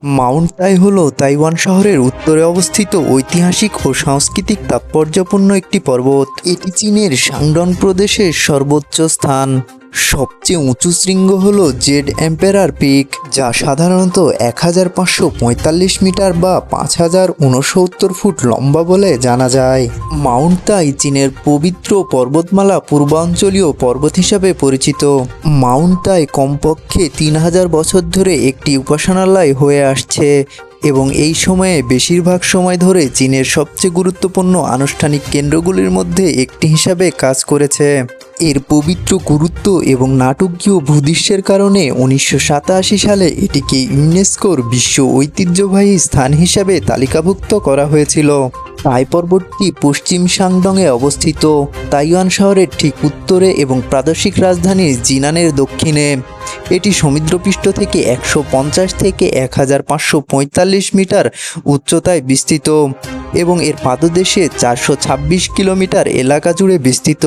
Mount তাই হলো Taiwan শহরের উত্তরে অবস্থিত ঐতিহাসিক ও সাংস্কৃতিক তাৎপর্যপূর্ণ একটি পর্বত। এটি চীনের শাংডং প্রদেশের সর্বোচ্চ স্থান। সবচেয়ে উঁচু শৃঙ্গ হলো জেড এম্পেরার পিক, যা সাধারণত 1545 মিটার বা 5069 ফুট লম্বা বলে জানা যায়। মাউন্ট তাই চীনের পবিত্র পর্বতমালা পূর্বাঞ্চলীয় পর্বত হিসাবে পরিচিত। মাউন্ট তাই কমপক্ষে 3000 বছর ধরে একটি উপাসনালয় হয়ে আসছে এবং এই সময়ে বেশিরভাগ সময় ধরে চীনের সবচেয়ে গুরুত্বপূর্ণ আনুষ্ঠানিক কেন্দ্রগুলির মধ্যে একটি হিসাবে কাজ করেছে। এর পবিত্র গুরুত্ব এবং নাটকীয় ভূদৃশ্যের কারণে 1987 সালে এটিকে ইউনেস্কোর বিশ্ব ঐতিহ্যবাহী স্থান হিসাবে তালিকাভুক্ত করা হয়েছিল। তাই পর্বতটি পশ্চিম শাংডংয়ে অবস্থিত, তাইওয়ান শহরের ঠিক উত্তরে এবং প্রাদেশিক রাজধানী জিনানের দক্ষিণে। এটি সমুদ্রপৃষ্ঠ থেকে 150 থেকে 1545 মিটার উচ্চতায় বিস্তৃত এবং এর পাদদেশে 426 কিলোমিটার এলাকা জুড়ে বিস্তৃত।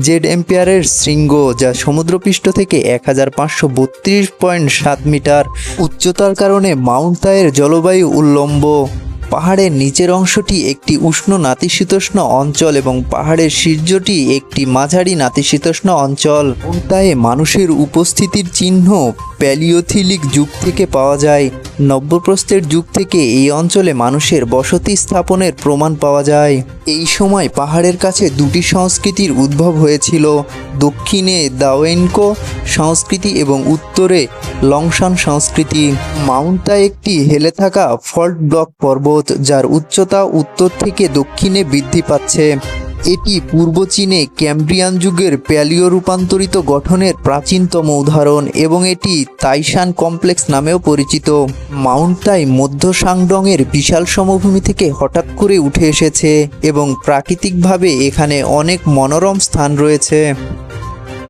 জেড এম্পিয়ারের শৃঙ্গ, যা সমুদ্রপৃষ্ঠ থেকে 1532.7 মিটার উচ্চতার কারণে মাউন্ট তাইয়ের জলবায়ু উল্লম্ব। পাহাড়ের নিচের অংশটি একটি উষ্ণ নাতিশীতোষ্ণ অঞ্চল এবং পাহাড়ের শীর্ষটি একটি মাঝারি নাতিশীতোষ্ণ অঞ্চল। তাই মানুষের উপস্থিতির চিহ্ন প্যালিওথিলিক যুগ থেকে পাওয়া যায়। নব্যপ্রস্তর যুগ থেকে এই অঞ্চলে মানুষের বসতি স্থাপনের প্রমাণ পাওয়া যায়। এই সময় পাহাড়ের কাছে দুটি সংস্কৃতির উদ্ভব হয়েছিল, দক্ষিণে দাওয়েনকো সংস্কৃতি এবং উত্তরে লংশান সংস্কৃতি। মাউন্ট তাই একটি হেলে থাকা ফল্ট ব্লক পর্বত, যার উচ্চতা উত্তর থেকে দক্ষিণে বৃদ্ধি পাচ্ছে। এটি পূর্ব চীনে ক্যাম্ব্রিয়ান যুগের প্যালিও রূপান্তরিত গঠনের প্রাচীনতম উদাহরণ এবং এটি তাইশান কমপ্লেক্স নামেও পরিচিত। মাউন্ট তাই মধ্য শাংডংয়ের বিশাল সমভূমি থেকে হঠাৎ করে উঠে এসেছে এবং প্রাকৃতিকভাবে এখানে অনেক মনোরম স্থান রয়েছে।